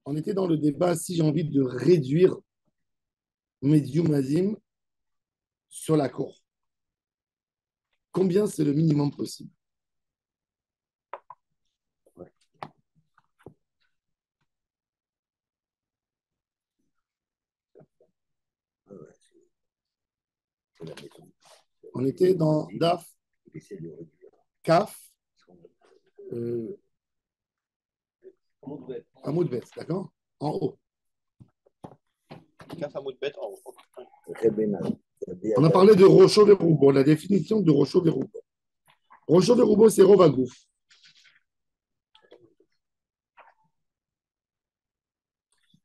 On était dans le débat si j'ai envie de réduire mes diumazim sur la cour. Combien c'est le minimum possible? On était dans Daf, Kaf, Hamoud Bet, d'accord? En haut. Kaf Hamoud Bet en haut. On a parlé de Rocho Verubo, la définition de Rocho Verubo. Rocho Verubo, c'est Rovagouf.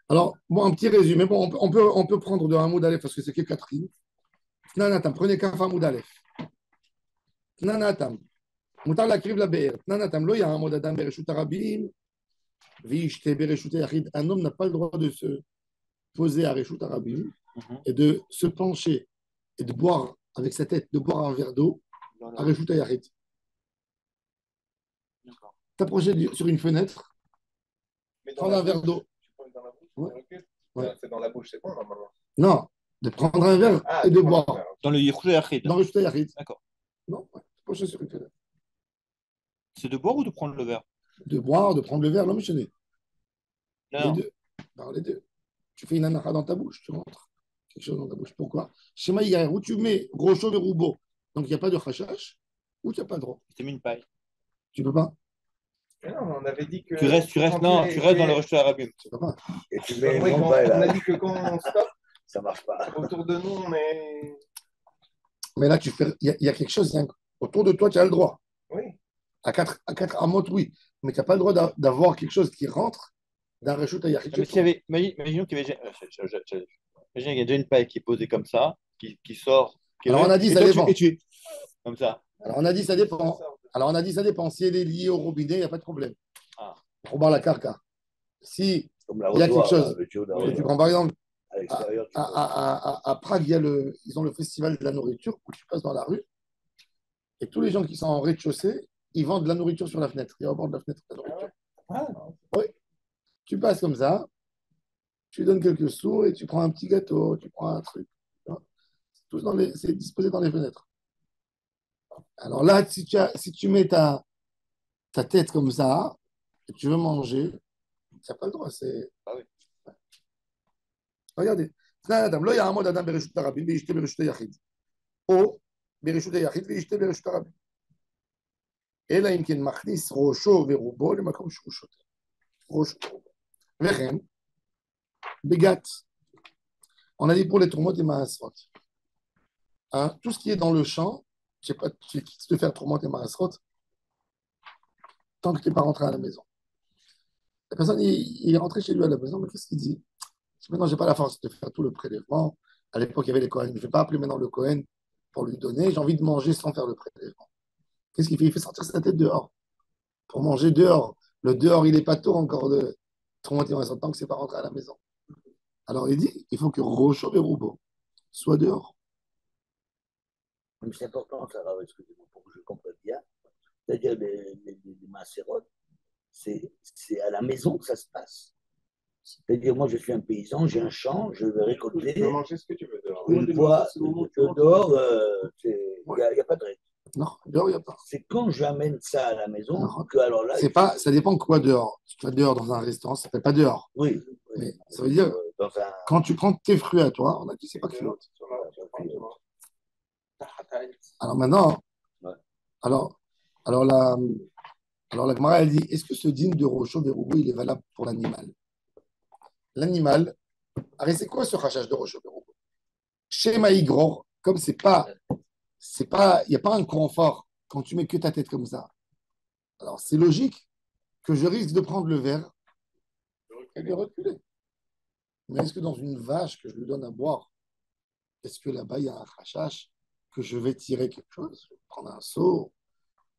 Alors, bon, un petit résumé. Bon, on peut prendre de Hamoud Aleph parce que c'est que 4 lignes. Tnanatam, prenez Kaf Hamoud Aleph. Tnanatam. Moutar la kriv la be'er. Tnanatam, lo ya Hamoud Adam bereshut arabim. Vishte bereshut yachid. Un homme n'a pas le droit de se poser à Reshut Arabim et de se pencher et de boire avec sa tête, de boire un verre d'eau à Reshut Yachid. T'approcher sur une fenêtre, prendre un verre d'eau. Dans la bouche, Ouais. Ouais. C'est dans la bouche, c'est bon normalement. Non, de prendre un verre et de boire. Dans le Yichud Yachid. Dans Reshut Yachid. D'accord. Non, t'approcher sur une fenêtre. C'est de boire ou de prendre le verre? De boire, de prendre le verre, l'homme chéné. Non. Les deux. Non, les deux. Tu fais une anacha dans ta bouche, tu rentres quelque chose dans ta bouche. Pourquoi? Schéma Yigarer, où tu mets Rocho Verubo, donc il n'y a pas de chachash, ou tu n'as pas le droit. Tu mets une paille. Tu peux pas. Mais non, on avait dit que. Tu restes dans le Rosh Hashanah. Tu peux pas. Et tu mets Oui, une on balle, a là. dit que quand on stoppe, Ça marche pas. autour de nous, on est. Mais là, il y a quelque chose, autour de toi, tu as le droit. Oui. À 4 amotes, oui. Mais tu n'as pas le droit d'avoir quelque chose qui rentre d'un Reshut Yachid. Mais s'il y avait, imaginons qu'il y avait, imaginons qu'il y a déjà une paille qui est posée comme ça, qui sort. Alors, on a dit, ça dépend. Comme ça. Alors, on a dit, ça dépend. Alors, on a dit, ça dépend. Si elle est liée au robinet, il n'y a pas de problème. Ah. On barre la carca. Si Comme la il y a quelque rosoir, chose, là, tu tu prends par exemple, à l'extérieur. à Prague, ils ont le festival de la nourriture où tu passes dans la rue et tous les gens qui sont en rez-de-chaussée, ils vendent de la nourriture sur la fenêtre. Ils rebordent la fenêtre de la nourriture. Oui. Tu passes comme ça, tu donnes quelques sous et tu prends un petit gâteau, tu prends un truc. C'est disposé dans les fenêtres. Alors là, si tu mets ta tête comme ça et tu veux manger, tu n'as pas le droit. Ah oui. Regardez. לא יעמוד אדם ברשות הרבים וישתה ברשות היחיד, או ברשות היחיד וישתה ברשות הרבים. אלא אם כן מכניס ראשו ורובו למקום שהוא שותה. ראשו ורובו. וכן, בגת, on a dit pour les tourments et maasrot. Hein, tout ce qui est dans le champ, je sais pas, tu quittes de faire tourments et maasrot tant que tu n'es pas rentré à la maison. La personne, il est rentré chez lui à la maison, mais qu'est-ce qu'il dit? Maintenant, je n'ai pas la force de faire tout le prélèvement. À l'époque, il y avait les Cohen. Je ne vais pas appeler maintenant le Cohen pour lui donner. J'ai envie de manger sans faire le prélèvement. Qu'est-ce qu'il fait? Il fait sortir sa tête dehors pour manger dehors. Le dehors, il n'est pas tôt encore de traumatisme en tant que c'est pas rentré à la maison. Alors, il dit, il faut que Rocho Verubo soit dehors. Mais c'est important, ça, alors, excusez-moi, pour que je comprenne bien. C'est-à-dire, les macérotes, c'est à la maison que ça se passe. C'est-à-dire, moi, je suis un paysan, j'ai un champ, je vais récolter. Tu peux manger ce que tu veux dehors. Une fois, dehors, il n'y a pas de règle. Non, dehors, il n'y a pas. C'est quand j'amène ça à la maison Non. que, alors là. Ça dépend quoi dehors. Si tu vas dehors dans un restaurant, ça ne s'appelle pas dehors. Oui. Mais ça veut dire, quand tu prends tes fruits à toi, on a dit, c'est pas que l'autre. Alors maintenant, ouais. alors la Gemara, elle dit, est-ce que ce digne de Rocho Verubo, il est valable pour l'animal? L'animal, c'est quoi ce rachage de Rocho Verubo? Chez Maïgror, comme il n'y a pas un confort quand tu mets que ta tête comme ça. Alors, c'est logique que je risque de prendre le verre et de reculer. Mais est-ce que dans une vache que je lui donne à boire, est-ce que là-bas, il y a un rachage que je vais tirer quelque chose? Je vais prendre un seau,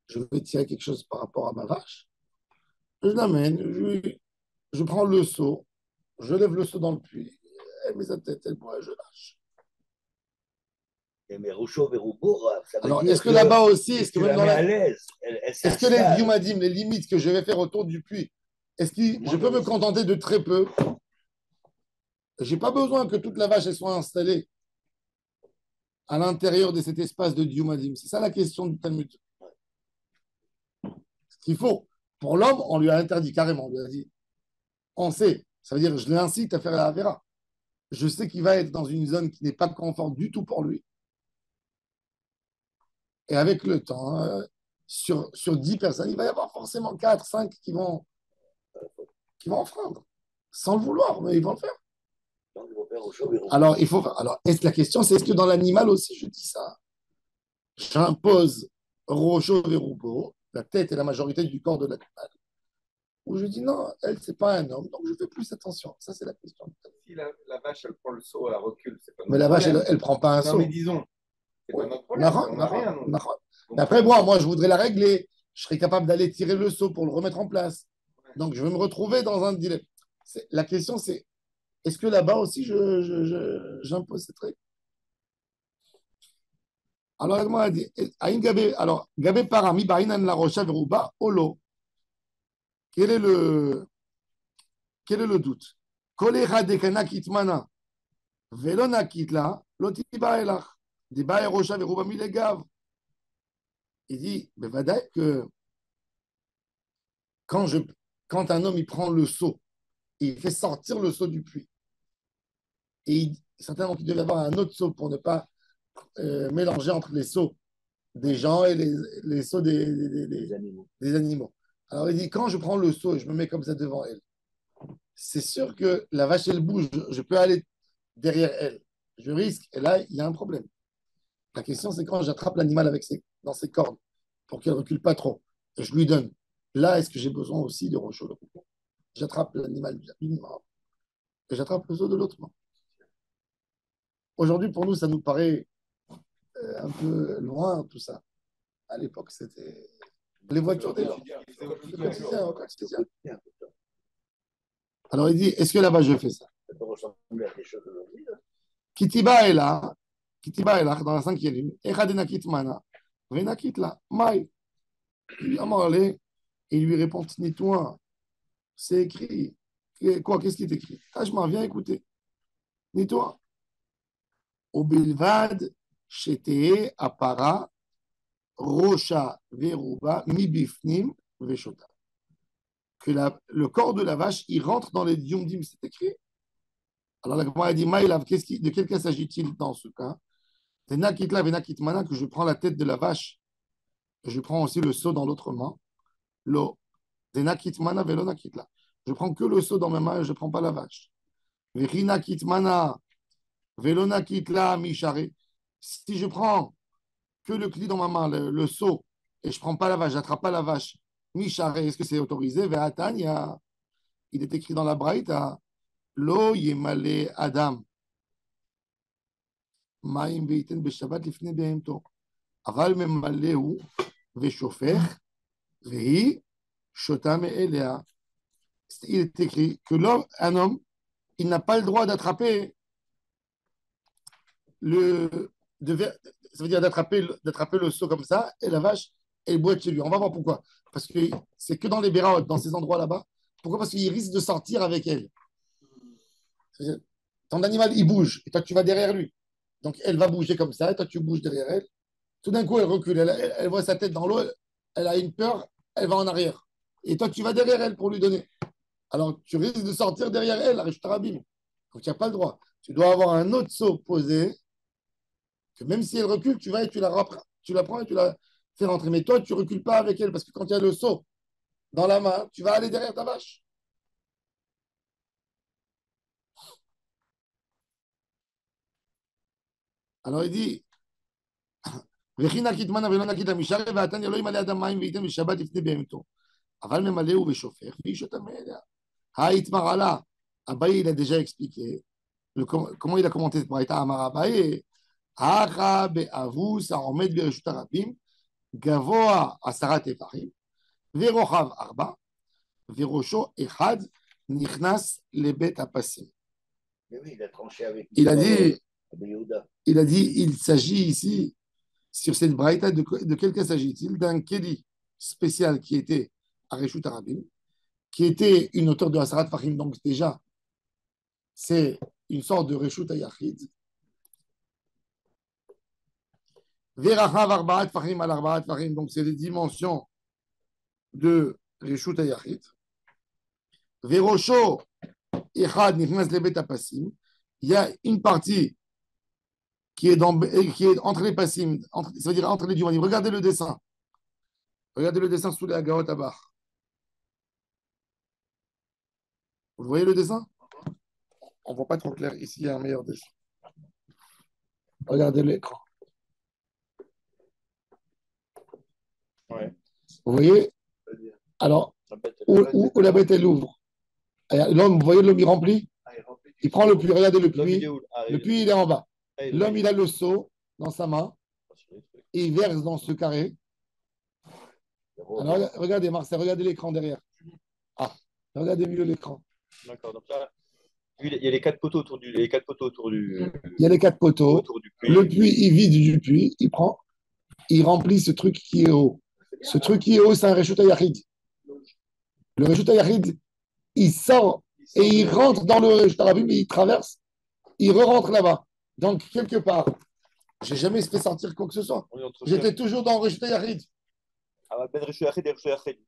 je vais tirer quelque chose par rapport à ma vache. Je l'amène, je prends le seau, je lève le seau dans le puits, elle met sa tête, elle boit, je lâche. Mais Rocho Verubo, ça veut alors, dire est-ce que là-bas aussi, est-ce que même dans à l'aise, est-ce que les diumadim, les limites que je vais faire autour du puits, Je peux me contenter de très peu? Je n'ai pas besoin que toute la vache elle soit installée à l'intérieur de cet espace de Diumadim. C'est ça la question du Talmud. Ce qu'il faut. Pour l'homme, on lui a interdit carrément. On lui a dit, on sait. Ça veut dire, je l'incite à faire la Avera. Je sais qu'il va être dans une zone qui n'est pas de confort du tout pour lui. Et avec le temps, sur 10 personnes, il va y avoir forcément 4, 5 qui vont enfreindre. Sans le vouloir, mais ils vont le faire. Donc, il faut faire au chaud et au Alors, la question, c'est est-ce que dans l'animal aussi, je dis ça? J'impose Rocho Verubo, la tête et la majorité du corps de l'animal. Ou je dis non, elle, c'est pas un homme, donc je fais plus attention. Ça, c'est la question. Si la vache, elle prend le seau, elle recule, c'est pas Mais notre la vache, problème. elle prend pas un Non, seau. mais disons, c'est pas notre problème. Nahon, On n'a rien, nahon, nous. nahon. Donc, Mais après, moi, je voudrais la régler. Je serais capable d'aller tirer le seau pour le remettre en place. Donc, je vais me retrouver dans un dilemme. La question, c'est est-ce que là-bas aussi, j'impose cette règle? Alors, la Gemara a dit alors, Gabé Parami, Barinan la Rocha Veruba, Olo. Quel est le doute? Kolera dekana kitmana, velona kitla, lotiba elach. Diba Rocha Veruba milegav. Il dit, Bevadai, que quand un homme il prend le seau, il fait sortir le seau du puits, et certainement qu'il devait y avoir un autre seau pour ne pas mélanger entre les seaux des gens et les seaux des animaux. Alors il dit, quand je prends le seau et je me mets comme ça devant elle, c'est sûr que la vache, elle bouge, je peux aller derrière elle. Je risque, et là, il y a un problème. La question, c'est quand j'attrape l'animal dans ses cornes pour qu'il ne recule pas trop, et je lui donne. Là, est-ce que j'ai besoin aussi de rocher le couteau? J'attrape l'animal d'une main et j'attrape le seau de l'autre main. Aujourd'hui, pour nous, ça nous paraît un peu loin, tout ça. À l'époque, c'était les voitures des gens. Au quotidien. Alors, il dit, est-ce que là-bas, je fais ça? Ça peut ressembler à des choses aujourd'hui. Kitiba est là, dans la cinquième ligne. Echadena mana, venakit là, maï. Il lui répond, ni-toi, c'est écrit. Quoi, qu'est-ce qui est écrit? Tachma, viens écouter. Ni-toi. Obilvad, Shetee, Apara, Rocha, Veruba, Mibifnim, Veshota. Que le corps de la vache, il rentre dans les diomdim, c'est écrit. Alors la Gemara a dit, Maïlav, de quel cas s'agit-il dans ce cas? C'est Nakitla, Venakitmana, que je prends la tête de la vache, et je prends aussi le seau dans l'autre main. Lo, Venakitmana, Velo Nakitla. Je prends que le seau dans mes mains et je ne prends pas la vache. Verinakitmana, Velo Nakitla, Mishare. Si je prends que le cli dans ma main, le seau, et je ne prends pas la vache, je n'attrape pas la vache, Mishare, est-ce que c'est autorisé? Ve'atan, il est écrit dans la Braïta, Lo Yemale Adam. מים וייתן בשבת לפני בהמתו, אבל ממלא הוא ושופך, והיא שותה מאליה. Il est écrit que un homme, il n'a pas le droit d'attraper ça veut dire d'attraper le seau comme ça, et la vache, elle boit de chez lui. On va voir pourquoi. Parce que c'est que dans les béraotes, dans ces endroits là-bas. Pourquoi? Parce qu'il risque de sortir avec elle. Ton animal, il bouge, et toi, tu vas derrière lui. Donc, elle va bouger comme ça, et toi, tu bouges derrière elle. Tout d'un coup, elle recule, elle voit sa tête dans l'eau, elle a une peur, elle va en arrière. Et toi, tu vas derrière elle pour lui donner. Alors, tu risques de sortir derrière elle, la Tarabim. Donc, tu n'as pas le droit. Tu dois avoir un autre seau posé, que même si elle recule, tu vas et tu la prends et tu la fais rentrer. Mais toi, tu ne recules pas avec elle, parce que quand il y a le seau dans la main, tu vas aller derrière ta vache. Alors, il dit, וכי נקית מנה ולא נקית המשאר, ועתן לא ימלא אדם מים וייתן בשבת לפני בהמתו. אבל ממלא הוא ושופך, ואיש אותם מאליה. Haïtmarala, Abaye, il a déjà expliqué comment il a commenté cette braïta. Amar Abaye, Hara be'avu, Saromed bereshut harabim, Gavoa asarat evarim, Verochav arba, Verosho echad, Nichnas lebet apasim. Mais oui, il a tranché avec Il a dit, Yehuda. il s'agit ici, sur cette braïta, de quel cas s'agit-il? D'un kéli spécial qui était à Reshut Harabim, qui était une hauteur de Hasarat Fahim, donc déjà, c'est une sorte de Reshut Ayachid. Verachav Arbaat Fahim al Arbaat Fahim, donc c'est les dimensions de Reshut Ayachid. Verosho Echad Nichnas Lebet Apasim, il y a une partie qui est entre les passim, ça veut dire entre les divanim. Regardez le dessin. Regardez le dessin sous les Agaot Abach. Vous voyez le dessin? On ne voit pas trop clair. Ici, il y a un meilleur dessin. Regardez l'écran. Ouais. Vous voyez? Alors, où la bête, elle ouvre. L'homme, vous voyez l'homme, il remplit? Il prend le puits. Regardez le puits. Le puits, il est en bas. L'homme, il a le seau dans sa main. Et il verse dans ce carré. Alors, regardez, Marcel, regardez l'écran derrière. Ah, regardez mieux l'écran. D'accord, donc là, il y a les 4 poteaux autour du. Les 4 poteaux autour du. Il y a les 4 poteaux. Autour du puits. Le puits, il vide du puits. Il remplit ce truc qui est haut. Ce truc qui est haut, c'est un Reshut Ayachid. Le Reshut Ayachid, il sort et il rentre dans le Reshut Rabim, il traverse, il re-rentre là-bas. Donc, quelque part, je n'ai jamais fait sortir quoi que ce soit. J'étais toujours dans le Reshut Ayachid. Ah, ben Reshut Ayachid et Reshut Ayachid.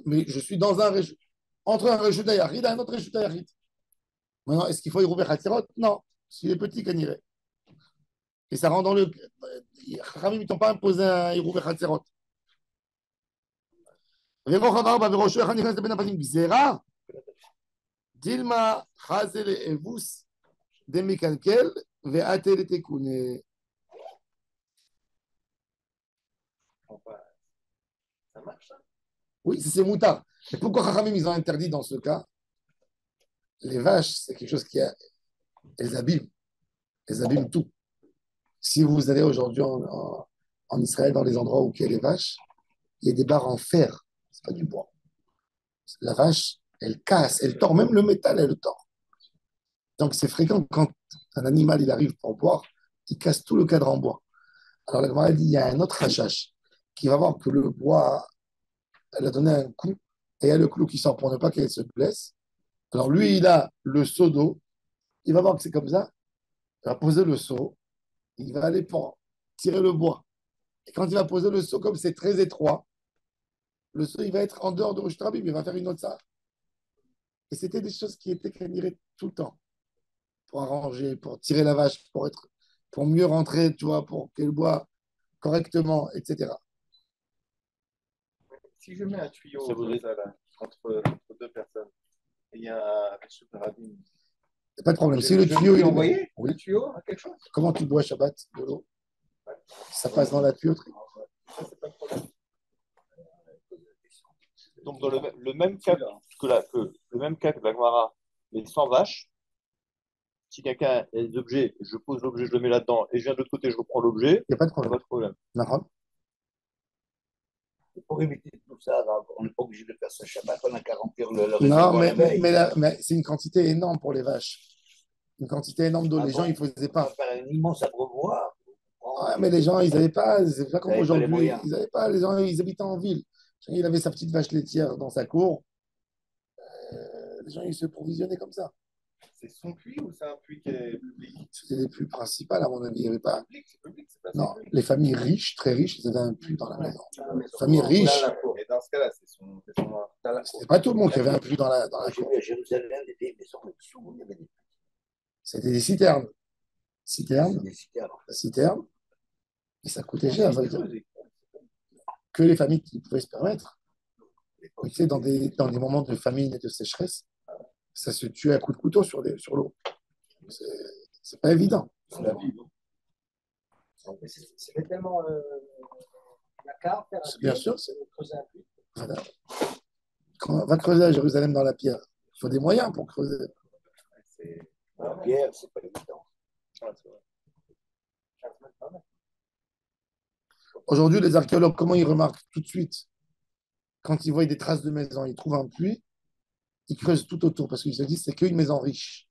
Mais je suis dans un Reshut. Entre un Reshut Ayachid et un autre Reshut Ayachid. Maintenant, est-ce qu'il faut y rouvrir Hatzirot? Non. S'il est petit, qu'on irait. Et ça rentre dans le. Ramim, ils ne t'ont pas imposé un Irouvé Hatzirot. Dilma Hazel Evus Demikalkel Ve'atel Tekune. Ça marche, ça? Oui, c'est moutard. Et pourquoi Chachamim, ils ont interdit dans ce cas? Les vaches, c'est quelque chose qui a. Elles abîment. Elles abîment tout. Si vous allez aujourd'hui en Israël, dans les endroits où il y a les vaches, il y a des barres en fer. C'est pas du bois. La vache, elle casse, elle tord. Même le métal, elle le tord. Donc, c'est fréquent quand un animal il arrive pour boire, il casse tout le cadre en bois. Alors, la Gemara dit il y a un autre hachash qui va voir que le bois, elle a donné un coup et il y a le clou qui sort pour ne pas qu'elle se blesse. Alors, lui, il a le seau d'eau. Il va voir que c'est comme ça. Il va poser le seau. Il va aller pour tirer le bois. Et quand il va poser le seau, comme c'est très étroit, le seau, il va être en dehors de Rosh Hashanah, mais il va faire une autre salle. Et c'était des choses qui étaient canirées tout le temps. Pour arranger, pour tirer la vache, pour mieux rentrer, tu vois, pour qu'elle boit correctement, etc. Si je mets un tuyau Ça comme ça, là, entre deux personnes, et il y a un Reshut Rabim, C'est pas de problème. Si je le peux tuyau, lui il est envoyer oui. le tuyau à quelque chose? Comment tu bois Shabbat de l'eau? Ça passe dans la tuyauterie. Ça, c'est pas de problème. Donc, dans le même cas que la Gemara, les 100 vaches, si quelqu'un a des objets, je pose l'objet, je le mets là-dedans, et je viens de l'autre côté, je reprends l'objet, Il n'y a pas de il n'y a problème. pas de problème. D'accord. Pour éviter tout ça, on n'est pas obligé de faire ça Shabbat, on n'a qu'à remplir le Non, réservoir la veille. mais c'est une quantité énorme pour les vaches. Une quantité énorme d'eau. Ah les gens, bon? ils ne faisaient On va pas. faire un immense abreuvoir. Ouais, mais les gens, ils n'avaient pas. C'est pas comme Ils avaient pas les aujourd'hui. moyens. Ils n'avaient pas. Les gens, ils habitaient en ville. Il avait sa petite vache laitière dans sa cour. Les gens, ils se provisionnaient comme ça. C'est son puits ou c'est un puits qui est public? C'était les puits principaux, à mon avis. Il n'y avait pas. C'est public, c'est pas Non, son puits. les familles riches, très riches, ils avaient un puits dans la maison. Famille Dans riche, la cour. Et dans ce cas-là, c'est son. Dans la cour. c'était pas tout le monde qui avait un puits dans la J'ai cour. vu à Jérusalem des vieilles maisons, mais souvent il y avait des C'était des citernes. Citernes, citernes. citernes. Et ça coûtait cher, ça veut dire. Que les familles qui pouvaient se permettre. Mais tu sais, dans des moments de famine et de sécheresse, ça se tuait à coups de couteau sur l'eau. C'est pas évident. C'est la vie. C'était tellement la carte, faire un Bien puits, sûr, c'est. creuser un puits. Voilà. Quand on va creuser à Jérusalem dans la pierre, il faut des moyens pour creuser. La pierre, c'est pas évident. Aujourd'hui, les archéologues, comment ils remarquent tout de suite? Quand ils voient des traces de maison, ils trouvent un puits, ils creusent tout autour parce qu'ils se disent que c'est qu'une maison riche.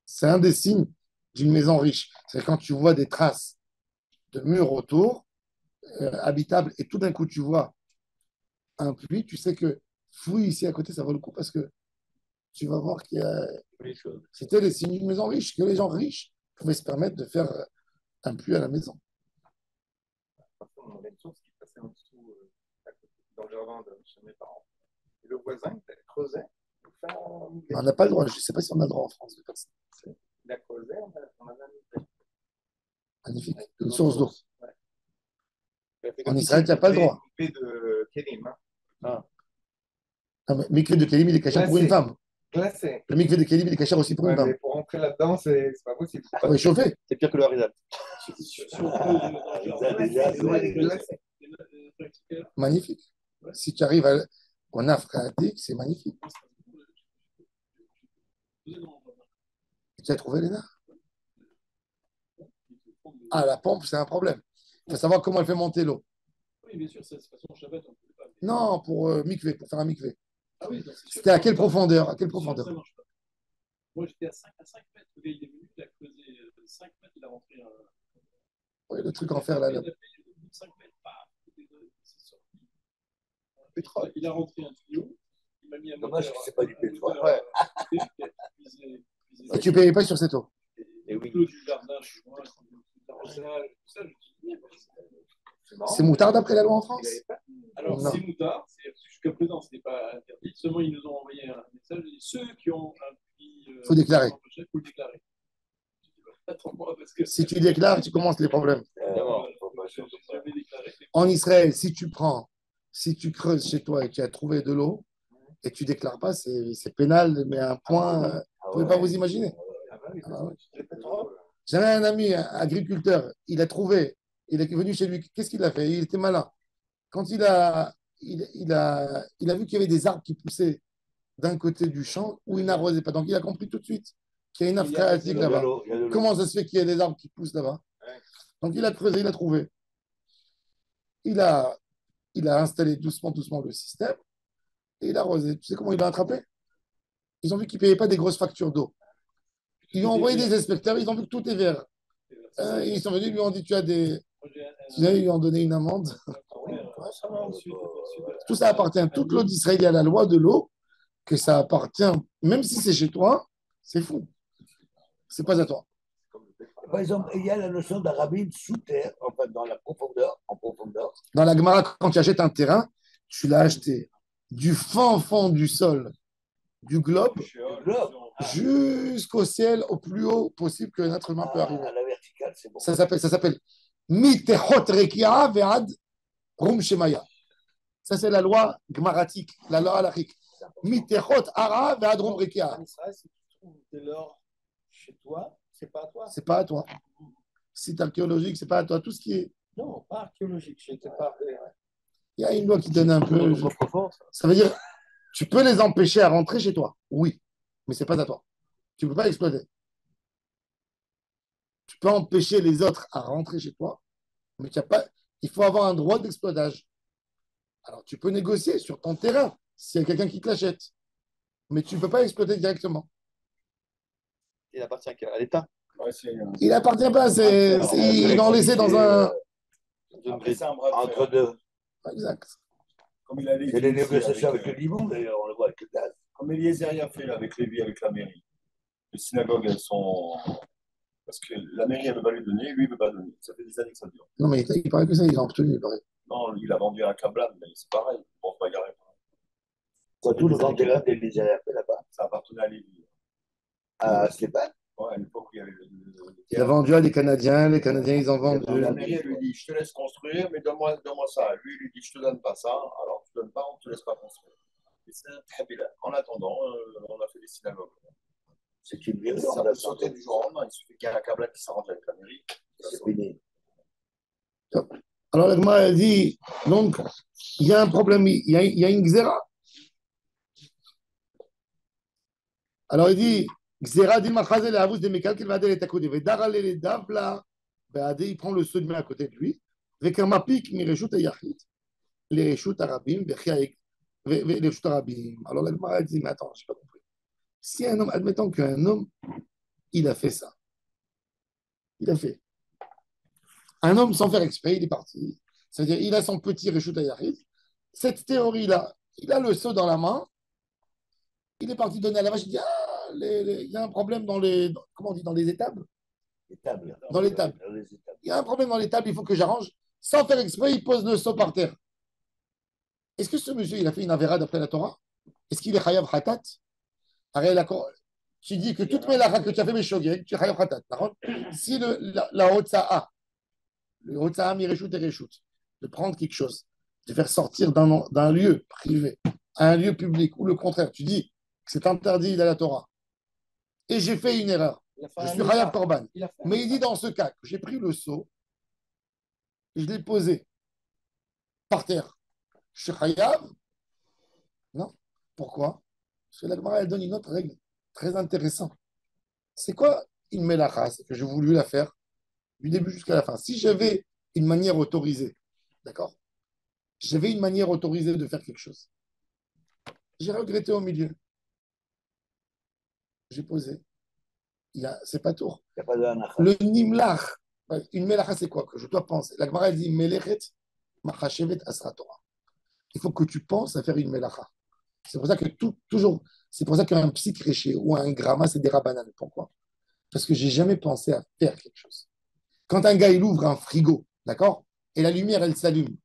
C'est un des signes d'une maison riche. C'est quand tu vois des traces de murs autour, habitables, et tout d'un coup tu vois un puits, tu sais que fouille ici à côté, ça vaut le coup parce que tu vas voir qu'il y a. les choses. C'était les signes d'une maison riche, que les gens riches pouvaient se permettre de faire un puits à la maison. Parfois, on avait une source qui passait en dessous, à côté, dans le jardin de chez mes parents. Et le voisin, il creusait pour faire On n'a pas le droit, je ne sais pas si on a le droit en France de faire ça. il a creusé, on avait un Magnifique. Une source d'eau. Il a fait En comme Israël, si tu n'as pas le c'était droit. une clé de Kérim, hein. Non, mais mikvé de Kélim, il est caché pour une femme. Glacé. Le mikvé de Kélim, il est caché aussi pour une Ouais, femme. mais pour rentrer là-dedans, c'est pas possible. Il faut réchauffer. C'est pire que le Harizal. Glacé. Magnifique. Si tu arrives au naf phréatique, c'est magnifique. Tu as trouvé les nafs? Ah, la pompe, c'est un problème. Il faut savoir comment elle fait monter l'eau. Oui, bien sûr, c'est façon Shabbat, on ne peut pas. Non, pour mikvé, pour faire un mikvé. Ah oui, donc c'est C'était à quelle profondeur? À quelle sûr, profondeur? ça marche pas. Moi, j'étais à 5 mètres. Le gars, il est venu, il a creusé 5 mètres, il a rentré un. Oui, le truc en fer là. Il a fait 5 mètres, c'est sorti. Il a rentré un tuyau, il m'a mis un Dommage moteur. que c'est pas du pétrole. Ouais. Et tu ne payais pas sur cette eau. Et oui. L'eau du jardin, chez moi, l'arrosage, tout ça, je dis, C'est moutard d'après la loi en France? alors, Non. c'est moutard, jusqu'à présent, ce n'est pas interdit. Seulement, ils nous ont envoyé un message. Ceux qui ont un puits. Faut déclarer. Il faut le déclarer. Je dis, attends-moi, parce que. Si tu déclares, tu commences les problèmes. Évidemment. J'avais déclaré. En Israël, si tu creuses chez toi et tu as trouvé de l'eau et tu ne déclares pas, c'est pénal, mais à un point, vous ne pouvez pas vous imaginer. Ah ouais. J'avais un ami un agriculteur, il a trouvé, il est venu chez lui. Qu'est-ce qu'il a fait? Il était malin. Quand il a vu qu'il y avait des arbres qui poussaient d'un côté du champ où il n'arrosait pas. Donc il a compris tout de suite qu'il y a une nappe phréatique là-bas. Comment ça se fait qu'il y a des arbres qui poussent là-bas? Donc il a creusé, il a trouvé. Il a installé doucement le système et il a arrosé. Tu sais comment il a attrapé? Ils ont vu qu'il ne payait pas des grosses factures d'eau. Ils lui ont envoyé des inspecteurs, ils ont vu que tout est vert. Ils sont venus, ils lui ont dit tu as des. Ils lui ont donné une amende. Tout ça appartient. Toute l'eau d'Israël, il y a la loi de l'eau, que ça appartient, même si c'est chez toi, c'est fou. C'est pas à toi. Par exemple, il y a la notion d'arabine sous terre, enfin dans la profondeur, en profondeur. Dans la Gemara, quand tu achètes un terrain, tu l'as acheté du fin fond du sol, du globe, jusqu'au ciel, au plus haut possible que notre humain peut arriver. À la verticale, c'est bon. Ça s'appelle Mitechot Rekia Ve'ad Rum Shemaya. Ça, c'est la loi gmaratique, la loi halachique. Mitechot Ara Ve'ad Rum Rekia. En Israël, si tu trouves de l'or chez toi, c'est pas à toi. C'est pas à toi. Site archéologique, c'est pas à toi. Tout ce qui est. Non, pas archéologique. Je t'ai pas. Il y a une loi qui donne un peu. Ça veut dire, tu peux les empêcher à rentrer chez toi. Oui, mais c'est pas à toi. Tu ne peux pas exploiter. Tu peux empêcher les autres à rentrer chez toi, mais tu as pas. Il faut avoir un droit d'exploitage. Alors, tu peux négocier sur ton terrain s'il y a quelqu'un qui te l'achète, mais tu ne peux pas exploiter directement. Il appartient à l'État. Il appartient pas. Ils l'ont laissé dans un. Après, c'est un bras de fer. Entre deux. Exact. Comme il a Il y a des négociations avec le Liban, d'ailleurs, on le voit avec le gaz. Comme Eliezer a fait là, avec Lévi, avec la mairie. Les synagogues, elles sont. Parce que la mairie, elle ne veut pas lui donner, lui, il ne veut pas donner. Ça fait des années que ça dure. Non, mais il paraît que ça, ils ont obtenu. Il paraît. Non, lui, il a vendu un câblage, mais c'est pareil. Bon, pas garer. Quoi, tout le grand terrain des misères là-bas. Ça appartenait à Lévi. À Stéphane. Ouais, à l'époque où il y avait Il a vendu à des Canadiens. Les Canadiens, ils en vendent. La mairie, elle lui dit, je te laisse construire, mais donne-moi ça. Lui, il lui dit, je te donne pas ça. Alors, tu ne donnes pas, on ne te laisse pas construire. Et c'est très bien. En attendant, on a fait des synagogues. C'est une violence. Ça peut sauter du jour au lendemain. Il suffit qu'il y ait un câblage qui s'arrange avec la mairie. C'est fini. Alors, la Gemara, elle dit, donc, il y a un problème, il y a une xéra. Alors, il dit, xéra dit machazel et avous de mekal qu'il va aller les takodi. Vedar aller les davla, il prend le seau de main à côté de lui. Vekamapik mi reshut ayachit, les reshut arabim, les reshut arabim. Alors, la Gemara, elle dit, mais attends, je n'ai pas compris. Si un homme, admettons qu'un homme, il a fait ça. Il a fait. Un homme, sans faire exprès, il est parti. C'est-à-dire, il a son petit Reshut Hayachid. Cette théorie-là, Il a le seau dans la main. Il est parti donner à la vache. Il dit, ah, il y a un problème comment on dit, dans les étables. Les tables. Dans les tables. Dans les étables. Il y a un problème dans les tables, il faut que j'arrange. Sans faire exprès, il pose le seau par terre. Est-ce que ce monsieur, il a fait une avéra d'après la Torah? Est-ce qu'il est chayav hatat? Tu dis que toutes mes lachas que tu as fait mes shogeg, tu es chayav hatat. Si la hotza'a, le hotza'a mireshut et reshut, de prendre quelque chose, de faire sortir d'un lieu privé à un lieu public, ou le contraire, tu dis que c'est interdit dans la Torah, et j'ai fait une erreur, je suis chayav korban. Mais il dit dans ce cas que j'ai pris le seau, je l'ai posé par terre. Je suis chayav? Non. Pourquoi? Parce que la Gemara, elle donne une autre règle très intéressante. C'est quoi une melacha? C'est que j'ai voulu la faire du début jusqu'à la fin. Si j'avais une manière autorisée, d'accord? J'avais une manière autorisée de faire quelque chose. J'ai regretté au milieu. J'ai posé. C'est pas tour. Il n'y a pas de hanacha. Le nimlach, une melacha, c'est quoi? Que je dois penser. La Gemara, elle dit melechet machashevet asra Torah. Il faut que tu penses à faire une melacha. C'est pour ça que toujours, c'est pour ça qu'un psy-créché ou un gramma, c'est des rabananes. Pourquoi? Parce que j'ai jamais pensé à faire quelque chose. Quand un gars, il ouvre un frigo, d'accord? Et la lumière, elle s'allume.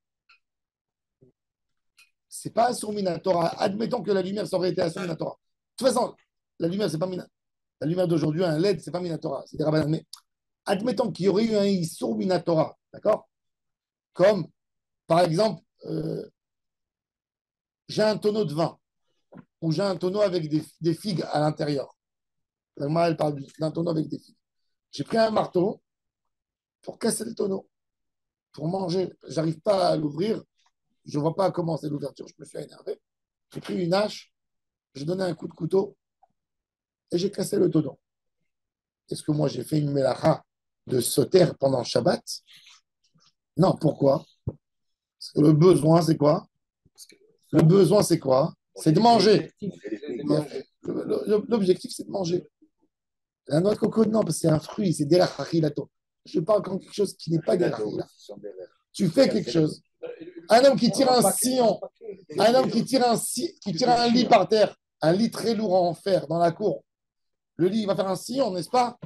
C'est pas Asur Minatora. Admettons que la lumière, ça aurait été Asur Minatora. De toute façon, la lumière, c'est pas Minatora. La lumière d'aujourd'hui, un LED, c'est pas Minatora. C'est des rabananes. Mais admettons qu'il y aurait eu un Isur Minatora, d'accord? Comme, par exemple, j'ai un tonneau de vin ou j'ai un tonneau avec des figues à l'intérieur. La Gemara, elle parle d'un tonneau avec des figues. J'ai pris un marteau pour casser le tonneau, pour manger. J'arrive pas à l'ouvrir. Je ne vois pas comment c'est l'ouverture. Je me suis énervé. J'ai pris une hache, j'ai donné un coup de couteau et j'ai cassé le tonneau. Est-ce que moi, j'ai fait une mélacha de sauter pendant Shabbat? Non, pourquoi? Parce que le besoin, c'est quoi? Le besoin, c'est quoi? C'est de manger. L'objectif, c'est de manger. La noix de coco, non, parce que c'est un fruit, c'est de la hachilato. Je parle quand quelque chose qui n'est pas de la hachila. Tu fais quelque chose. Un homme qui tire un sillon, un homme qui tire un lit par terre, un lit très lourd en fer dans la cour, le lit, il va faire un sillon, n'est-ce pas?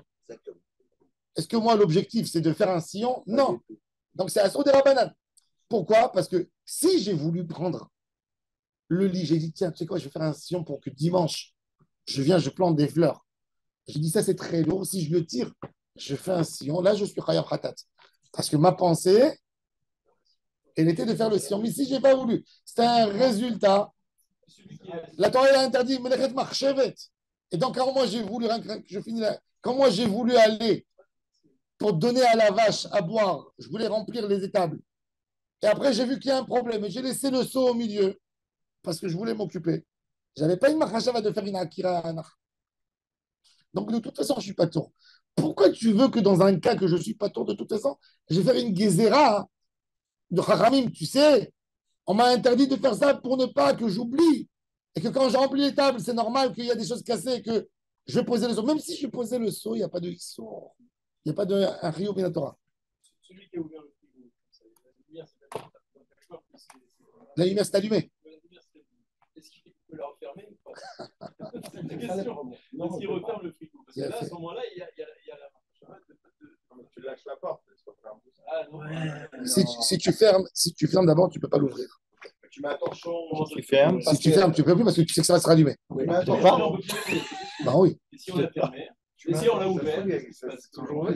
Est-ce que moi, l'objectif, c'est de faire un sillon? Non. Donc, c'est Asur des Rabbanan. Pourquoi? Parce que si j'ai voulu prendre le lit, j'ai dit, tiens, tu sais quoi, je vais faire un sillon pour que dimanche, je viens, je plante des fleurs. J'ai dit, ça, c'est très lourd. Si je le tire, je fais un sillon. Là, je suis chayav hatat. Parce que ma pensée, elle était de faire le sillon. Mais si je n'ai pas voulu, c'était un résultat. La Torah a interdit melechet marchevet. Et donc, quand moi j'ai voulu, je finis là, quand moi j'ai voulu aller pour donner à la vache à boire, je voulais remplir les étables. Et après, j'ai vu qu'il y a un problème. Et j'ai laissé le seau au milieu parce que je voulais m'occuper. Je n'avais pas une machashava de faire une akira anach. Donc, de toute façon, je ne suis pas tour. Pourquoi tu veux que dans un cas que je ne suis pas tour, de toute façon, je vais faire une gezerah de Chachamim? Tu sais, on m'a interdit de faire ça pour ne pas que j'oublie. Et que quand je remplis les tables, c'est normal qu'il y a des choses cassées et que je vais poser le seau. Même si je posais le seau, il n'y a pas de seau. Il n'y a pas de un rio Minatora. Celui qui a ouvert le frigo, La lumière s'est allumée. Est-ce qu'il peut la refermer ou pas? C'est une question. Est-ce qu'il referme le frigo? Parce que là, à ce moment-là, il y a la. Tu lâches la porte. Ah non. Si tu fermes d'abord, tu ne peux pas l'ouvrir. Tu mets attention. Si tu fermes, Si tu fermes, tu ne peux plus parce que tu sais que ça va se rallumer. Oui. Ben oui. Et si on l'a fermé? Et si on l'a ouvert? C'est toujours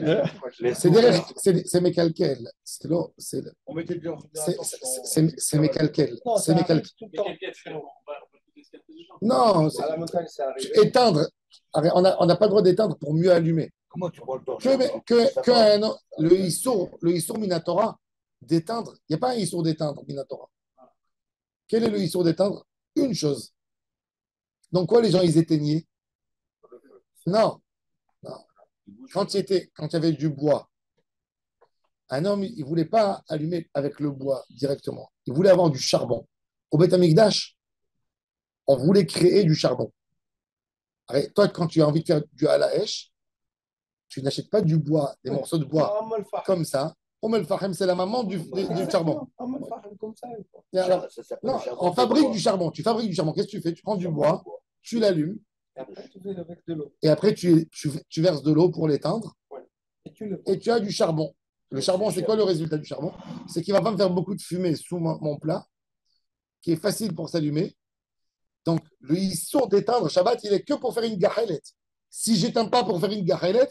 C'est mes calculs. On mettait bien. C'est mes calculs. Non, C'est mes calculs. Mais quelqu'un fait, on peut tout escalper les gens. Non, À la montagne, c'est arrivé. éteindre. On n'a pas le droit d'éteindre pour mieux allumer. Comment tu prends le temps? Le Issour Minatora d'éteindre, il n'y a pas un Issour d'éteindre Minatora. Quel est le Issour d'éteindre? Une chose. Donc quoi, les gens, ils éteignaient? Non. Quand il y avait du bois, un homme, il ne voulait pas allumer avec le bois directement. Il voulait avoir du charbon. Au Beth Amikdash, on voulait créer du charbon. Alors, toi, quand tu as envie de faire du halaèche, tu n'achètes pas du bois, des morceaux de bois comme ça. Oum Fahem, c'est la maman du charbon. Comme ça. Et alors, Ça s'appelle non, charbon, on c'est fabrique quoi? du charbon. Tu fabriques du charbon. Qu'est-ce que tu fais? Tu prends du bois, tu l'allumes, Et après, tu fais avec de l'eau. et après, tu verses de l'eau pour l'éteindre, Et tu le et tu as du charbon. Le charbon, c'est cher. quoi le résultat du charbon? C'est qu'il ne va pas me faire beaucoup de fumée sous mon plat, qui est facile pour s'allumer. Donc, le issour d'éteindre Shabbat, il est que pour faire une gahelet. Si je n'éteins pas pour faire une gahelet,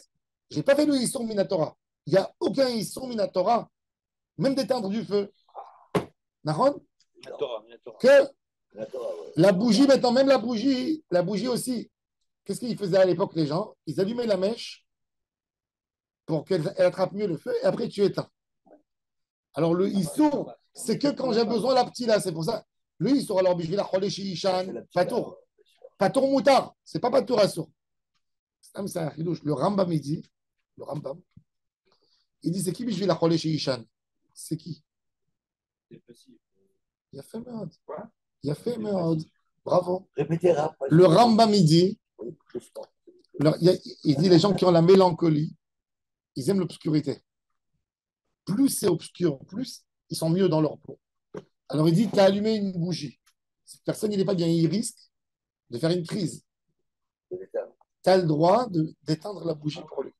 je n'ai pas fait le issour minatora. Il n'y a aucun issour minatora, même d'éteindre du feu. Nahon? Minatora. Que D'accord, ouais. la bougie, maintenant, même la bougie aussi. Qu'est-ce qu'ils faisaient à l'époque, les gens? Ils allumaient la mèche pour qu'elle attrape mieux le feu, et après tu éteins. Alors, le issour, c'est que quand j'ai besoin la petite là, c'est pour ça. Le issour, alors, je vais la choler chez Ishan, Patour. Patour moutard, c'est pas Patour assour. C'est un chidouche. Le Rambam, il dit, c'est qui je vais la choler chez Ishan? C'est qui? Il a fait merde. Il a fait merde. Bravo. Répétez après. Le Rambam, il dit, Oui, doucement. il dit les gens qui ont la mélancolie, ils aiment l'obscurité. Plus c'est obscur, plus ils sont mieux dans leur peau. Alors il dit, tu as allumé une bougie. Cette personne, il n'est pas bien, il risque de faire une crise. Tu as le droit d'éteindre la bougie pour lui.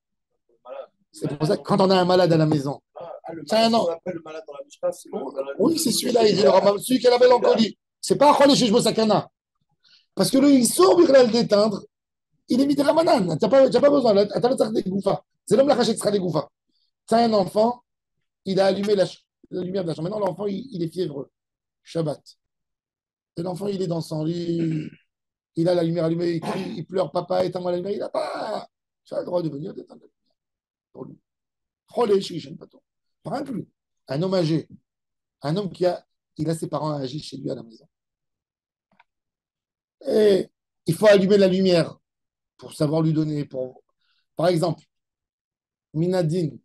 C'est pour ça que quand on a un malade à la maison, le malade, on appelle le malade dans la Mishnah, c'est le malade. oui, c'est celui-là, il dit le Rambam, celui qui a la mélancolie. C'est pas Achol chez Sakana. Parce que lui, il sort d'éteindre, il est mis de Ramadan. Tu n'as pas besoin. Tu as des gouffas. C'est l'homme la qui sera des gouffas. Tu as un enfant, il a allumé la lumière de la chambre. Maintenant, l'enfant, il est fiévreux. Shabbat. Et l'enfant, il est dans son lit. Il a la lumière allumée, il crie, il pleure, papa, éteins-moi la lumière. Il n'a pas. Tu as le droit de venir d'éteindre la lumière. Pour lui. Cholé, Shishin, pas toi. Par exemple, un homme âgé, un homme il a ses parents âgés chez lui à la maison. Et il faut allumer la lumière pour savoir lui donner. Par exemple, Minadine,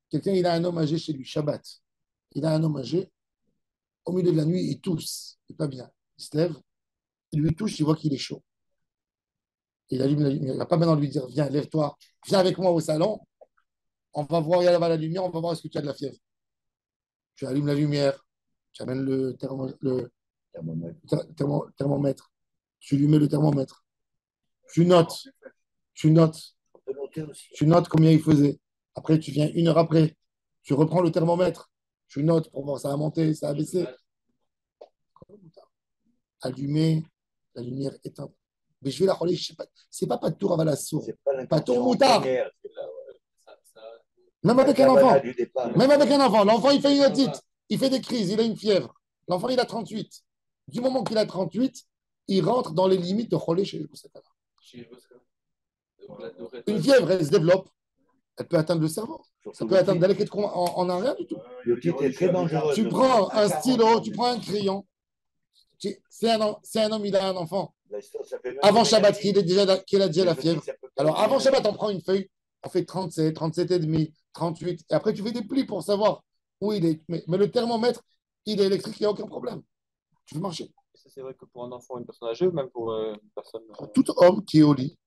quelqu'un, il a un homme âgé chez lui, Shabbat. Il a un homme âgé, au milieu de la nuit, il tousse, il n'est pas bien. Il se lève, il lui touche, il voit qu'il est chaud. Il allume la lumière. Il ne va pas maintenant lui dire, viens, lève-toi, viens avec moi au salon, on va voir, il y a là-bas la lumière, on va voir est-ce que tu as de la fièvre. Tu allumes la lumière, tu amènes le thermomètre, tu lui mets le thermomètre, tu notes combien il faisait. Après, tu viens 1 heure après, tu reprends le thermomètre, tu notes pour voir ça a monté, ça a baissé. Allumer, la lumière éteinte. Mais je vais la relayer, je sais pas. C'est pas de tour à Valassour. Pas tour moutard. Même avec un enfant. Même avec un enfant. L'enfant, il fait une otite. Il fait des crises. Il a une fièvre. L'enfant, il a 38. Du moment qu'il a 38, il rentre dans les limites de Cholé chez le Sakana. Une fièvre, elle se développe. Elle peut atteindre le cerveau. Ça peut atteindre d'aller en un rien du tout. Le titre est très dangereux. Tu prends un stylo, tu prends un crayon. C'est un homme, il a un enfant. Avant Shabbat, qu'il a déjà la fièvre. Alors, avant Shabbat, on prend une feuille, on fait 37, 37,5, 38, et après, tu fais des plis pour savoir où il est. Mais le thermomètre, il est électrique, il n'y a aucun problème. Tu peux marcher. Ça, c'est vrai que pour un enfant, une personne âgée, ou même pour une personne. Pour tout homme qui est au lit.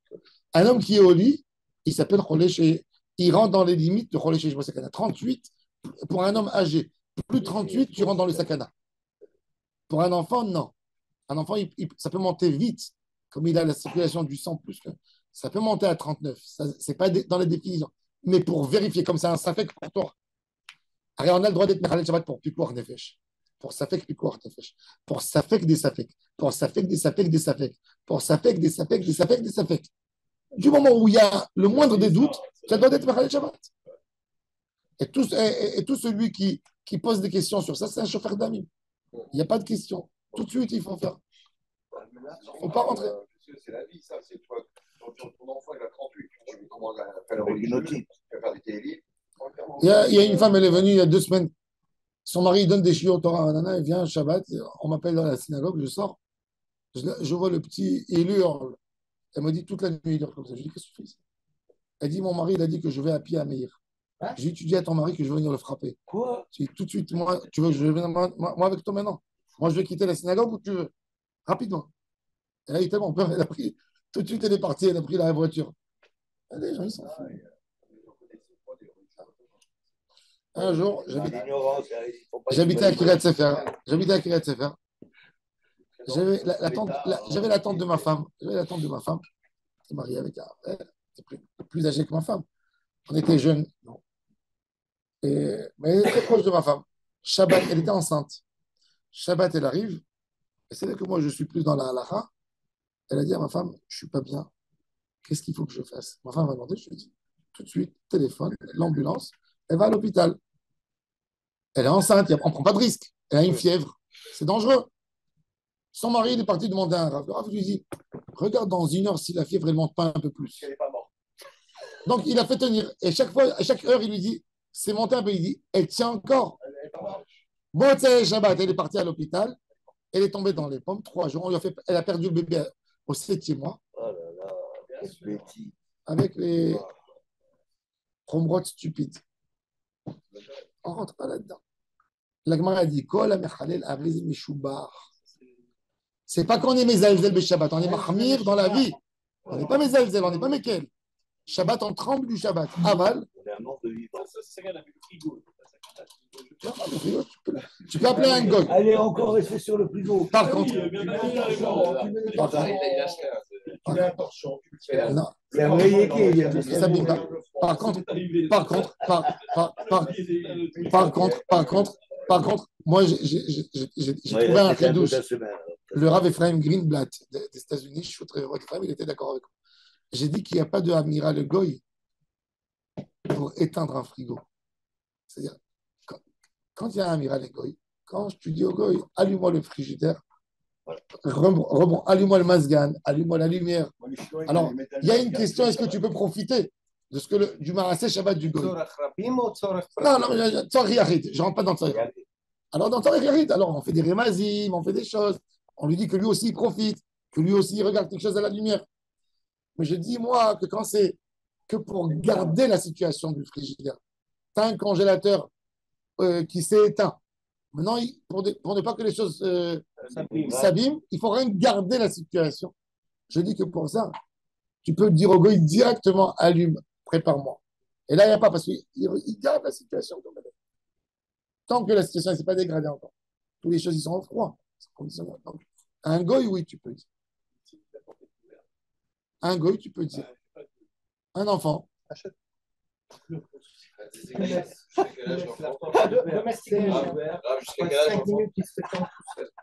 Un homme qui est au lit, il s'appelle Cholé. Il rentre dans les limites de Cholé chez Sakana. 38, pour un homme âgé. Plus de 38, tu rentres dans le Sakana. Pour un enfant, non. Un enfant, ça peut monter vite, comme il a la circulation du sang plus que. Ça peut monter à 39. Ce n'est pas dans les définitions. Mais pour vérifier, comme c'est un safek pour toi. Alors, on a le droit d'être Mechalel Shabbat pour Pikuach Nefesh. Pour safek Pikuach Nefesh. Pour safek des safek. Pour safek des safek des safek. Pour safek des safek des safek des safek. Du moment où il y a le moindre des doutes, ça doit être Mechalel Shabbat. Et tout celui qui pose des questions sur ça, c'est un chauffeur d'amis. Il n'y a pas de question. Tout de suite, il faut faire. Il ne faut pas rentrer. C'est la vie, ça. C'est toi, ton enfant, il a 38. Tu commences à faire le religieux, tu vas faire des télévides. Il y a une femme, elle est venue il y a 2 semaines. Son mari, il donne des chiots au Torah. Elle vient Shabbat, on m'appelle dans la synagogue, je sors. Je vois le petit, il hurle. Elle me dit toute la nuit, il hurle comme ça. Je dis, qu'est-ce que tu fais ici? Elle dit, mon mari, il a dit que je vais à pied à Meir. Je dis, tu dis à ton mari que je vais venir le frapper. Quoi? Je dis, tout de suite, moi, tu veux que je vienne moi avec toi maintenant? Moi, je vais quitter la synagogue ou tu veux? Rapidement. Elle a eu tellement peur, elle a pris. Tout de suite, elle est partie, elle a pris la voiture. Les gens, ils s'en foutent. Un jour, L'ignorance, il faut pas j'habitais à s'imaginer. Kiryat Sefer. J'habitais à Kiryat Sefer. J'avais la tante de ma femme. J'avais la tante de ma femme. Qui est mariée avec un frère. Qui est plus âgé que ma femme. On était jeunes. Non. Mais elle était très proche de ma femme. Shabbat, elle était enceinte. Shabbat, elle arrive. Et c'est là que moi, je suis plus dans la halakha. Elle a dit à ma femme, je ne suis pas bien. Qu'est-ce qu'il faut que je fasse? Ma femme m'a demandé, je lui ai dit, tout de suite, téléphone, l'ambulance. Elle va à l'hôpital. Elle est enceinte, on ne prend pas de risque. Elle a une fièvre. C'est dangereux. Son mari, il est parti demander à un Rav. Le Rav lui dit, regarde dans une heure si la fièvre ne monte pas un peu plus. Elle n'est pas morte. Donc, il a fait tenir. Et chaque fois, à chaque heure, il lui dit, c'est monté un peu. Il dit, elle tient encore. Elle n'est pas morte. Bon, tu sais, Shabbat, elle est partie à l'hôpital. Elle est tombée dans les pommes. 3 jours. Elle a perdu le bébé au 7e mois. Oh là là, quel bêtis. Avec les chrombrotes stupides. On ne rentre pas là-dedans. La Gemara a dit, Kol ha-mechalel ariz mishoubar. C'est pas qu'on est mezalzel be Shabbat, on est mahmir dans la vie. On n'est pas mezalzel, on n'est pas mekel. Shabbat, on tremble du Shabbat. Aval. On est un mort de vivant. Ça, c'est rien avec le frigo. Tu peux appeler un goy. Allez, encore rester sur le frigo. Par contre, Tu mets un torchon, tu le fais. non. C'est un vrai yéké, il y a Ça bime pas. Par contre, moi, j'ai trouvé un chidouche. Le Rav Ephraim Greenblatt des États-Unis, je suis très heureux d'Ephraim, il était d'accord avec moi. J'ai dit qu'il n'y a pas de amiral goy pour éteindre un frigo. C'est-à-dire, quand il y a un amiral goy, quand tu dis au goy, allume-moi le frigidaire, allume-moi le masgan, allume-moi la lumière. Alors, il y a une question, est-ce que tu peux profiter de ce que du Marassé Shabbat du goy? Non, Tzorich Yachid, je ne rentre pas dans Tzorich Yachid. Alors, dans Tzorich Yachid, alors on fait des rémazim, on fait des choses, on lui dit que lui aussi il profite, que lui aussi il regarde quelque chose à la lumière. Mais je dis, moi, que quand c'est que pour garder la situation du frigidaire, tu as un congélateur qui s'est éteint. Maintenant, pour ne pas que les choses s'abîment, il faut rien garder la situation. Je dis que pour ça, tu peux dire au goy directement, allume, prépare-moi. Et là, il n'y a pas, parce qu'il garde la situation. Tant que la situation ne s'est pas dégradée encore. Toutes les choses, ils sont en froid. Un goy, oui, tu peux dire. Un goy, tu peux dire. Un enfant. Achète.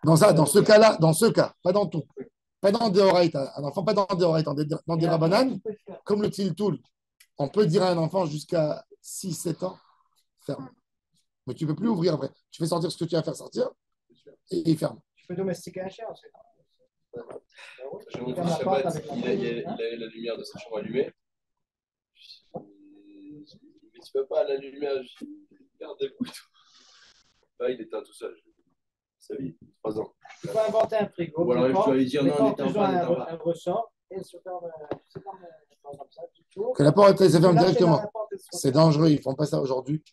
Dans ce cas, pas dans tout. Pas dans des oraïtas. Un enfant, pas dans des oraïtas, dans des rabananes, comme le tiltoul. On peut dire à un enfant jusqu'à 6-7 ans, ferme. Mais tu ne peux plus ouvrir après. Tu fais sortir ce que tu vas faire sortir et il ferme. Tu peux domestiquer un chien, c'est J'ai montré à Shabbat, il avait la lumière de sa chambre allumée. Mais tu peux pas la lumière, gardez-vous et tout. Là, il éteint tout seul. Sa vie, 3 ans. Tu peux inventer un frigo. Ou alors je dois lui dire non, n'éteins pas. Un ressort et se faire comme ça, tu tournes. Que la porte elle se ferme Là, directement. la porte, elle se C'est dangereux, ils ne font pas ça aujourd'hui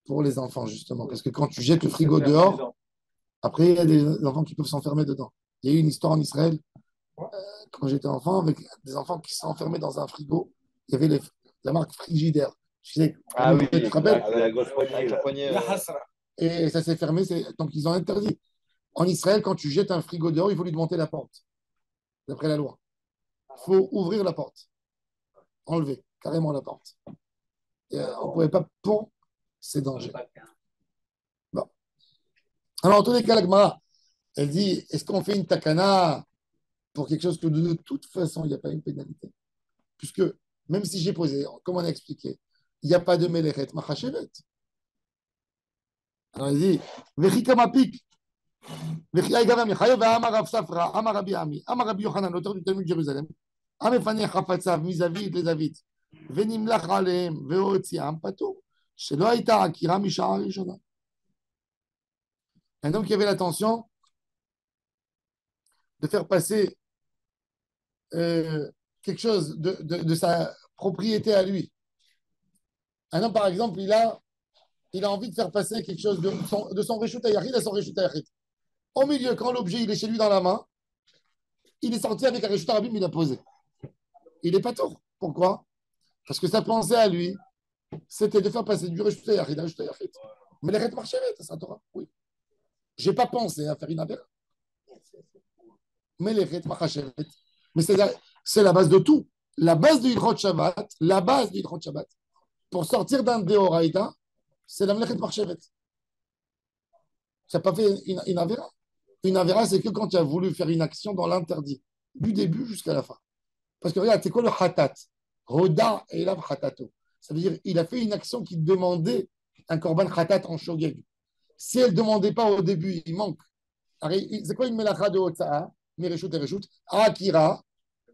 pour les enfants, justement. Parce que quand tu jettes le frigo dehors, après, il y a des enfants qui peuvent s'enfermer dedans. Il y a eu une histoire en Israël, quand j'étais enfant, avec des enfants qui sont enfermés dans un frigo. Il y avait la marque Frigidaire. Tu sais, tu te rappelles? La grosse poignée, là. Et ça s'est fermé, donc ils ont interdit. En Israël, quand tu jettes un frigo dehors, il faut lui monter la porte, d'après la loi. Il faut ouvrir la porte, enlever carrément la porte. Et, on ne pouvait pas pour ces dangers. Bon. Alors, en tous les cas, la Gemara, elle dit, est-ce qu'on fait une takana pour quelque chose que de toute façon, il n'y a pas une pénalité? Puisque, même si j'ai posé, comme on a expliqué, il n'y a pas de melechet machachevet. Alors, il dit, Vechikamapik, Vechiaïgava Michaï, Amar Rav Safra, Amar Rabbi Ami, Amar Rabbi Yochanan, l'auteur du Talmud de Jérusalem, Amefane Chafatsav, Misavid, les Avid, Venimlach Aleem, Veotziam, Patou, Shelo Aïta Akira Misha Rishona. Et donc, il y avait l'intention de faire passer quelque chose de sa propriété à lui. Un homme, par exemple, il a envie de faire passer quelque chose de son Reshut HaYachid à son Reshut HaYachid. Au milieu, quand l'objet il est chez lui dans la main, il est sorti avec un Reshut HaRabim, il l'a posé. Il n'est pas tort. Pourquoi? Parce que sa pensée à lui, c'était de faire passer du Reshut Yachid à Reshut Yachid. Mais les Reshut Marchevet, ça Torah, oui. Je n'ai pas pensé à faire une affaire. Mais les Reshut Marchevet. Mais c'est la base de tout. La base du Hilchot Shabbat, pour sortir d'un Deoraïta, c'est la Mlechet Marchevet. Tu n'as pas fait une Avera. Une Avera, c'est que quand tu as voulu faire une action dans l'interdit, du début jusqu'à la fin. Parce que regarde, c'est quoi le Hatat? Roda et Elav Hatato. Ça veut dire il a fait une action qui demandait un Korban Hatat en Shogeg. Si elle ne demandait pas au début, il manque. C'est quoi une Melacha de Otsa'a? Mireshut et Reshut. Akira,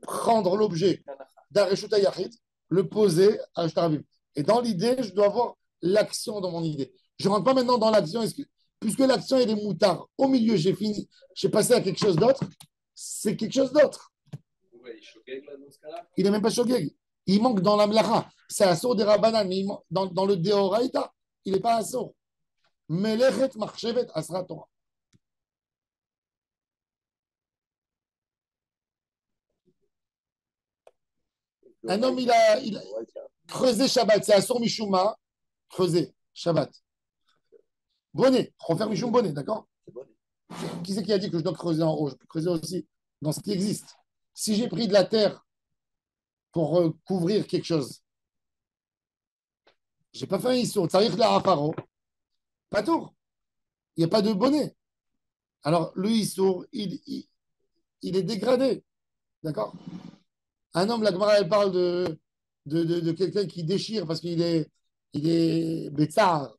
prendre l'objet d'un Reshut Yachid, le poser à Shtarabim. Et dans l'idée, je dois avoir l'action dans mon idée. Je ne rentre pas maintenant dans l'action. Puisque l'action elle est moutard, au milieu, j'ai fini, j'ai passé à quelque chose d'autre, c'est quelque chose d'autre. Il n'est même pas Shogeg. Il manque dans la Melacha. C'est Assour des Rabbanan, mais dans le Deoraïta, il n'est pas Assour. Melechet Marchevet Asra Torah. Un homme, il a creusé Shabbat. C'est Assour Mishuma, creuser Shabbat. Bonnet, refaire Mishum Bonnet, d'accord? Qui c'est qui a dit que je dois creuser en haut? Je peux creuser aussi dans ce qui existe. Si j'ai pris de la terre pour couvrir quelque chose, je n'ai pas fait un Issour. Ça arrive là à Faro. Pas tour. Il n'y a pas de bonnet. Alors, le Issour, il est dégradé. D'accord? Un homme, la Gemara, elle parle de quelqu'un qui déchire parce qu'il est Betsar.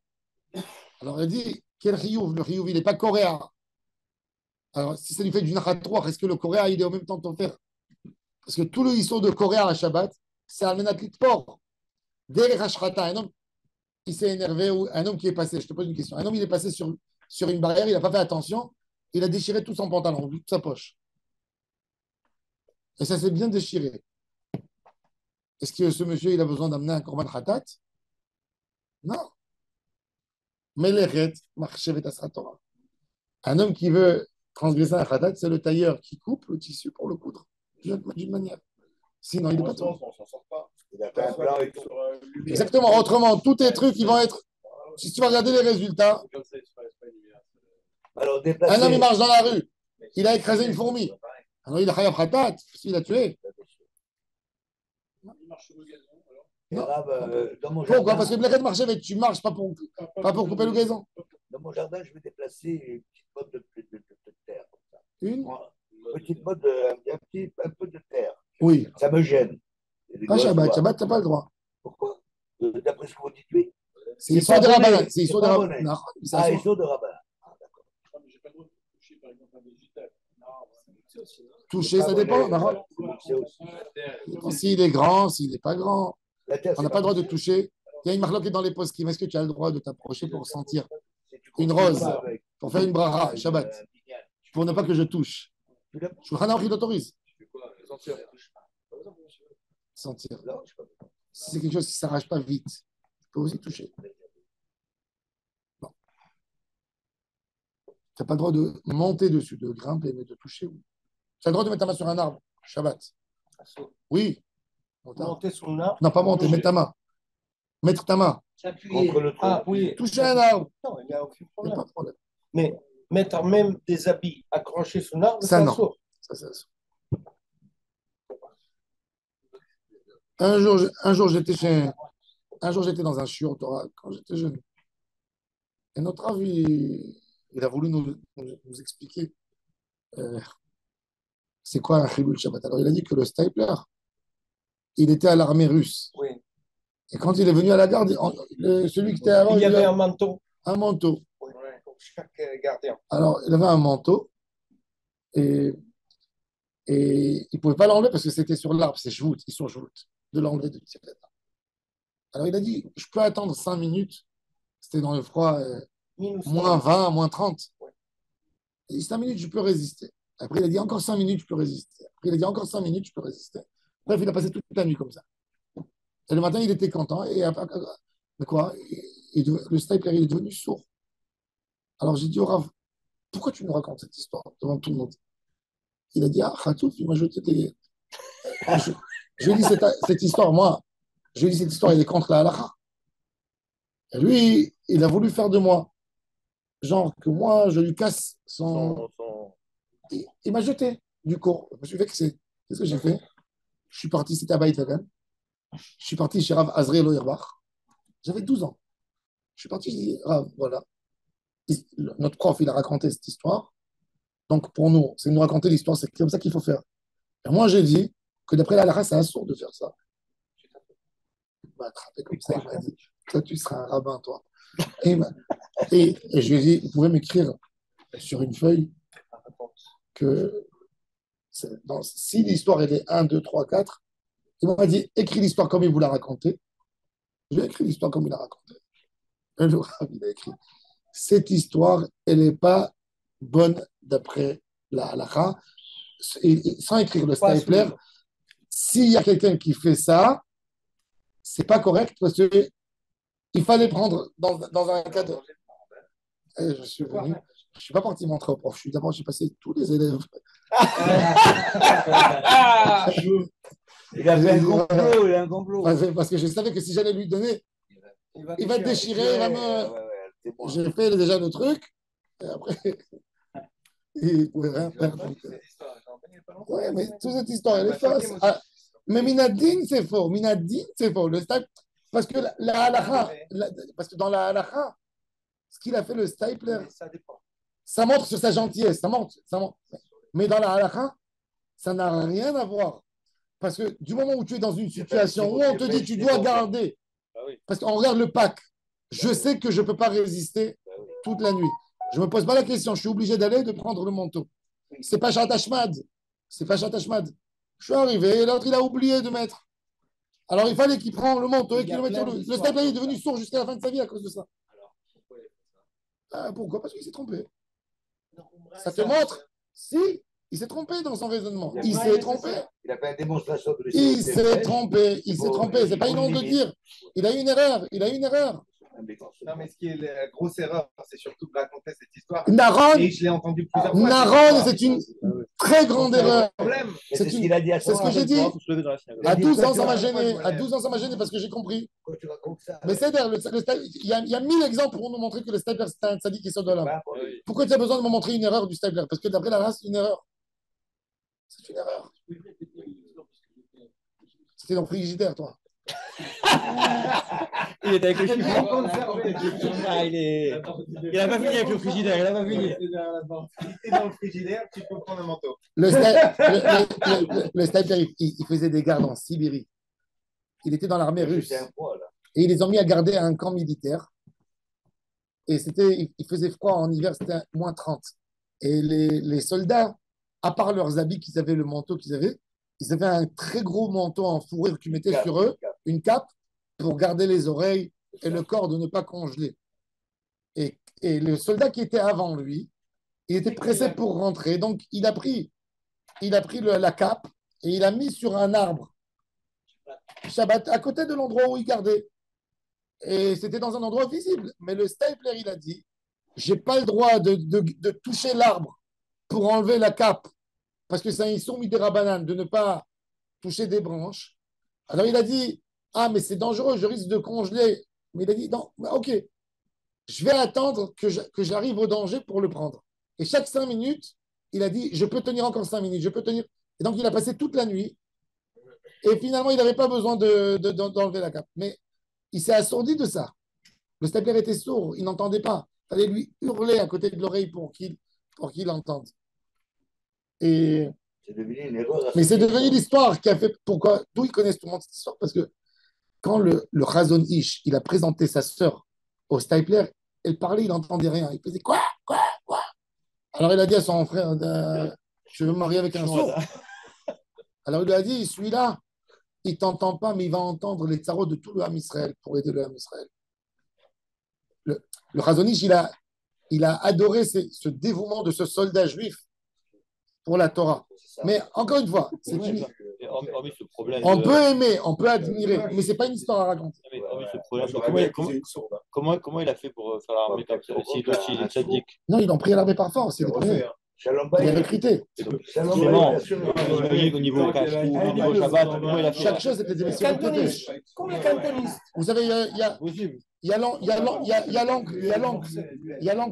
Alors, elle dit, quel Riyuv? Le Riyuv, il n'est pas coréen. Alors, si ça lui fait du Nachat 3, est-ce que le coréen, il est au même temps offert? Parce que tout le Issour de coréen à Shabbat, c'est Almenat Litpor. Dès Rachrata, un homme, il s'est énervé, ou un homme qui est passé, je te pose une question, un homme, il est passé sur une barrière, il n'a pas fait attention, il a déchiré tout son pantalon, toute sa poche. Et ça s'est bien déchiré. Est-ce que ce monsieur, il a besoin d'amener un korban khatat? Non. Melechet, marchevet asra Torah. Un homme qui veut transgresser un khatat, c'est le tailleur qui coupe le tissu pour le coudre, d'une manière. Sinon, il n'est pas tout. On s'en sort pas. Il a fait un plan et tout. Exactement. Autrement, tous tes trucs, ils vont être. Si tu vas regarder les résultats, Alors, un déplacer. homme, il marche dans la rue, il a écrasé une fourmi. Alors, il a khayab khatat, il a tué. Il marche sur le gazon. Non. Arabe, dans mon Pourquoi? jardin, Parce que Blechet marchevet, tu marches pas pour couper le gazon. dans mon jardin, je vais déplacer une petite botte de terre. Comme ça. Une? Petite botte, un peu de terre. Oui. Ça me gêne. Pas Shabbat. Shabbat, tu n'as pas le droit. Pourquoi? D'après ce que vous dites, oui. C'est histoire de pas Rabbanan. bonnet. C'est histoire C'est de pas Rabbanan. bonnet. Non, ça Ah, sort. ils sont de rabbin. Ah, d'accord. Non, mais j'ai pas le droit de toucher, par exemple, un végétal. Non, c'est aussi. Toucher, C'est ça pas dépend. bonnet, Non. c'est aussi. S'il est grand, s'il n'est pas grand. La terre, On n'a pas le droit de toucher. Il y a une marloque dans les postes. Est-ce que tu as le droit de t'approcher pour sentir une une rose, pour faire une bracha, Shabbat, pour ne pas que je touche? Shulchan Aruch, il t'autorise. Sentir. Si c'est quelque chose qui ne s'arrache pas vite, tu peux aussi toucher. Non. Tu n'as pas le droit de monter dessus, de grimper, mais de toucher. Oui. Tu as le droit de mettre ta main sur un arbre, Shabbat. Oui. Monter sur un arbre. Non, pas monter, mettre ta main. Mettre ta main. S'appuyer. Contre le tronc. Ah oui. Toucher un arbre. Non, il n'y a aucun Il n'y a problème. pas de problème. Mais mettre même des habits accrochés sur un arbre, Ça, c'est non. assourd. Ça. Un jour, j'étais dans un shiur Torah quand j'étais jeune. Et notre Rav, il a voulu nous expliquer c'est quoi un Chilul Shabbat. Alors, il a dit que le Stapler, il était à l'armée russe. Oui. Et quand il est venu à la garde, celui qui était avant, Il y il avait a un manteau un manteau. oui, pour chaque gardien. Alors, il avait un manteau et il ne pouvait pas l'enlever parce que c'était sur l'arbre, c'est Shvout, ils sont Shvout, de l'enlever de tirer. Alors, il a dit, je peux attendre 5 minutes. C'était dans le froid, Minus moins 30. 20, moins 30. Ouais. Il a dit 5 minutes, je peux résister. Après, il a dit encore 5 minutes, je peux résister. Après, il a dit encore 5 minutes, je peux résister. Bref, il a passé toute la nuit comme ça. Et le matin, il était content. Et après, mais quoi? Le sniper, il est devenu sourd. Alors, j'ai dit au Rav, pourquoi tu nous racontes cette histoire devant tout le monde? Il a dit, ah, Khatouf, il m'a jeté des. Je lui ai dit cette histoire, moi, je lui ai dit cette histoire, elle est contre la halakha. Et lui, il a voulu faire de moi. Genre que moi, je lui casse son. Il m'a jeté du cours. Je me suis vexé. Qu'est-ce que j'ai fait? Je suis parti, c'était à Beit Hagan. Je suis parti chez Rav Azriel Auerbach. J'avais 12 ans. Je suis parti, je dis, Rav, voilà. Notre prof, il a raconté cette histoire. Donc, pour nous, c'est de nous raconter l'histoire, c'est comme ça qu'il faut faire. Et moi, j'ai dit que d'après la Lara, c'est assourd de faire ça. Il m'a attrapé comme ça, il m'a dit, toi, tu seras un rabbin, toi. Et je lui ai dit, vous pouvez m'écrire sur une feuille que si l'histoire elle est 1, 2, 3, 4, il m'a dit, écris l'histoire comme il vous l'a raconté. J'ai écrit l'histoire comme il l'a raconté. Et le rabbin, il a écrit, cette histoire, elle n'est pas bonne d'après la halakha. Sans écrire le stapler, s'il y a quelqu'un qui fait ça, c'est pas correct parce que il fallait prendre dans un cadre. Et je suis venu, je suis pas parti montrer au prof. D'abord, j'ai passé tous les élèves. Il a fait un complot, il a un complot. Parce que je savais que si j'allais lui donner, il va te déchirer. J'ai fait déjà le truc. Et après, il ne pouvait rien faire. Oui, mais toute cette histoire, elle est fausse. Mais Minadine, c'est faux. Minadine, c'est faux. Parce que parce que dans la halakha, ce qu'il a fait le stapler, ça montre sur sa gentillesse, ça montre. Mais dans la halakha, ça n'a rien à voir. Parce que du moment où tu es dans une situation où on te dit tu dois garder, parce qu'on regarde le pack, je sais que je ne peux pas résister toute la nuit. Je ne me pose pas la question, je suis obligé d'aller de prendre le manteau. C'est pas Shatashmad. C'est pas Shatashmad. Je suis arrivé et l'autre il a oublié de mettre. Alors il fallait qu'il prenne le manteau et qu'il le mette sur le. Le stapler est devenu sourd jusqu'à la fin de sa vie à cause de ça. Pourquoi? Parce qu'il s'est trompé. Ça te montre? Si, il s'est trompé dans son raisonnement. Il s'est trompé. Il n'a pas une démonstration de Il s'est trompé. Il s'est trompé. C'est pas une honte de dire. Il a eu une erreur. Il a eu une erreur. Non, mais ce qui est la grosse erreur, c'est surtout de raconter cette histoire. Naron, et je l'ai entendu plusieurs fois. Naron, c'est une très grande erreur. C'est ce qu'il a dit à C'est ce que j'ai dit. À 12 ans, ça m'a gêné. À 12 ans, ça m'a gêné parce que j'ai compris. Quand tu racontes ça. Mais c'est il y a 1000 exemples pour nous montrer que le stapler, c'est un sadique qui sort de l'homme. Pourquoi tu as besoin de me montrer une erreur du stapler? Parce que d'après la race, c'est une erreur. C'est une erreur. C'était dans le frigidaire, toi. Il était avec le chiffon. Il n'a pas fini avec le frigidaire, il n'a pas fini. Si t'es dans le frigidaire, tu peux prendre un manteau. Le stapler, il faisait des gardes en Sibérie. Il était dans l'armée russe. Et ils les ont mis à garder à un camp militaire. Et il faisait froid en hiver, c'était moins 30. Et les soldats, à part leurs habits qu'ils avaient, le manteau qu'ils avaient, ils avaient un très gros manteau en fourrure qu'ils mettaient sur eux, une cape, pour garder les oreilles et le corps de ne pas congeler. Et le soldat qui était avant lui, il était pressé pour rentrer. Donc, il a pris la cape et il a mis sur un arbre, Shabbat, à côté de l'endroit où il gardait. Et c'était dans un endroit visible. Mais le stapler, il a dit, j'ai pas le droit de toucher l'arbre pour enlever la cape, parce que c'est un issour midera banane, de ne pas toucher des branches. Alors il a dit, ah, mais c'est dangereux, je risque de congeler. Mais il a dit, non, ok, je vais attendre que j'arrive au danger pour le prendre. Et chaque 5 minutes, il a dit, je peux tenir encore 5 minutes, je peux tenir. Et donc il a passé toute la nuit. Et finalement, il n'avait pas besoin d'enlever la cape. Mais il s'est assourdi de ça. Le stapler était sourd, il n'entendait pas. Il fallait lui hurler à côté de l'oreille pour qu'il entende. Et... Mais c'est devenu l'histoire qui a fait pourquoi. D'où ils connaissent tout le monde cette histoire, parce que quand le Chazon Ish, il a présenté sa sœur au stapler, elle parlait, il n'entendait rien. Il faisait quoi? Alors il a dit à son frère, je veux me marier avec un sourd. Alors il lui a dit, celui-là, il ne t'entend pas, mais il va entendre les tsarots de tout le Ham Israël pour aider le Ham Israël. Le Chazon Ish, il a adoré ce dévouement de ce soldat juif pour la Torah. Mais encore une fois, on peut aimer, on peut admirer, mais ce n'est pas une histoire à raconter. Comment il a fait pour faire l'armée comme ça? S'il est tzadik. Non, ils l'ont pris à l'armée par force. Shalom Il est Bayit. recruté. Shalom Clément, Bayit, bien sûr. j'imagine qu'au niveau cash-ou, au niveau Shabbat, comment il a fait? Chaque chose était des messieurs Cantoniste. Comme les cantonistes. Vous savez, il y a l'oncle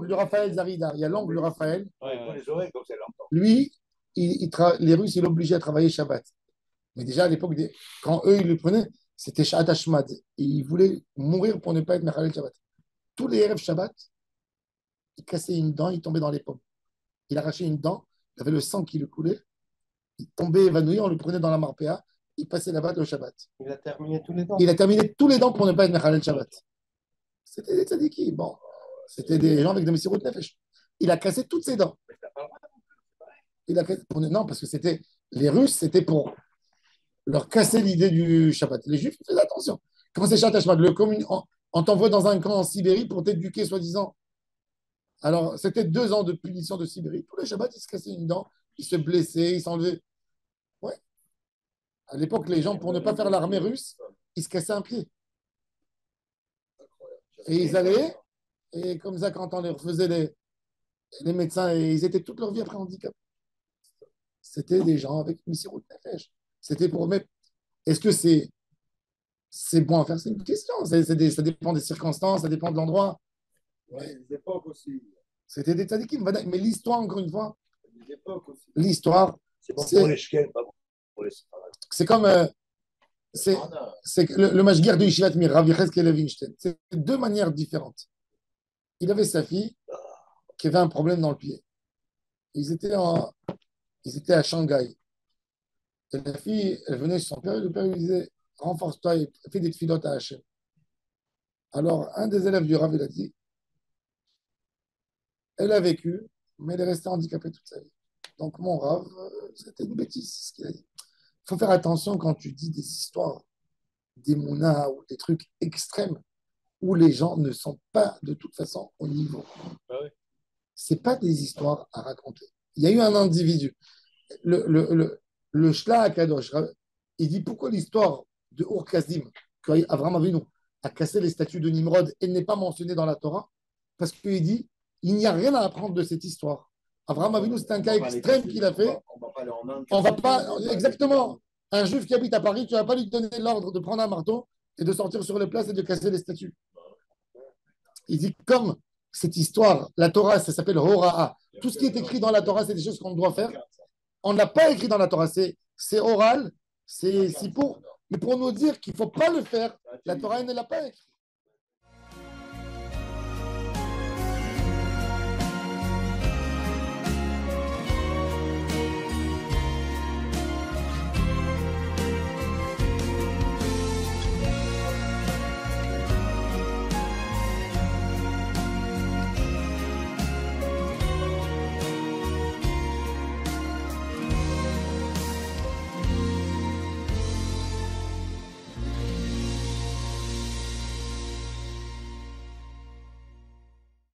de Raphaël Zarida, il y a l'oncle de Raphaël. Il prend les oreilles comme ça, il entend. Lui, les Russes, il l'obligeait à travailler Shabbat. Mais déjà, à l'époque, quand eux, ils le prenaient, c'était Shabbat Hashmad. Et ils voulaient mourir pour ne pas être Mechalel Shabbat. Tous les rêves Shabbat, il cassait une dent, il tombait dans les pommes. Il arrachait une dent, il avait le sang qui lui coulait, il tombait évanoui, on le prenait dans la marpéa, il passait là-bas le Shabbat. Il a terminé tous les dents. Il a terminé tous les dents pour ne pas être Mechalel Shabbat. C'était des tzadiki, bon. C'était des gens avec des messirot nefesh. Il a cassé toutes ses dents. Non, parce que c'était les Russes, c'était pour leur casser l'idée du Shabbat. Les Juifs, faisaient attention. Comment c'est Shabbat Shabbat, on t'envoie dans un camp en Sibérie pour t'éduquer, soi-disant. Alors, c'était 2 ans de punition de Sibérie. Tous les Shabbats, ils se cassaient une dent, ils se blessaient, ils s'enlevaient. Ouais. À l'époque, les gens, pour ne pas faire l'armée russe, ils se cassaient un pied. Et ils allaient, et comme ça, quand on les refaisait, les médecins, et ils étaient toute leur vie après handicap. C'était des gens avec une sirop de nefesh. C'était pour mettre. Est-ce que c'est bon à faire? C'est une question. Ça dépend des circonstances, ça dépend de l'endroit. Ouais, des époques aussi. C'était des tzadikim. Mais l'histoire, encore une fois, Des époques aussi. l'histoire, C'est bon pour les shkels, pas bon pour les séparés. c'est comme c'est le mashguir de Yeshivat Mir, Rav Yechezkel Levinstein. C'est 2 manières différentes. Il avait sa fille qui avait un problème dans le pied. Ils étaient à Shanghai. Et la fille, elle venait chez son père, et le père lui disait renforce-toi et fais des tfilotes à Hachem. Alors, un des élèves du Rav, il a dit elle a vécu, mais elle est restée handicapée toute sa vie. Donc, mon Rav, c'était une bêtise, ce qu'il a dit. Il faut faire attention quand tu dis des histoires, des mounas ou des trucs extrêmes où les gens ne sont pas de toute façon au niveau. Ce n'est pas des histoires à raconter. Il y a eu un individu. Le Shla Akadosh, il dit pourquoi l'histoire de Ur Kasdim, qu'Avraham Avinu a cassé les statues de Nimrod et n'est pas mentionnée dans la Torah, parce qu'il dit il n'y a rien à apprendre de cette histoire. Avraham Avinu, c'est un cas extrême qu'il a fait. On va pas, exactement. Un juif qui habite à Paris, tu ne vas pas lui donner l'ordre de prendre un marteau et de sortir sur les places et de casser les statues. Il dit comme cette histoire, la Torah, ça s'appelle Hora'a. Tout ce qui est écrit dans la Torah, c'est des choses qu'on doit faire. On ne l'a pas écrit dans la Torah, c'est oral, c'est pour nous dire qu'il ne faut pas le faire. La Torah ne l'a pas écrit.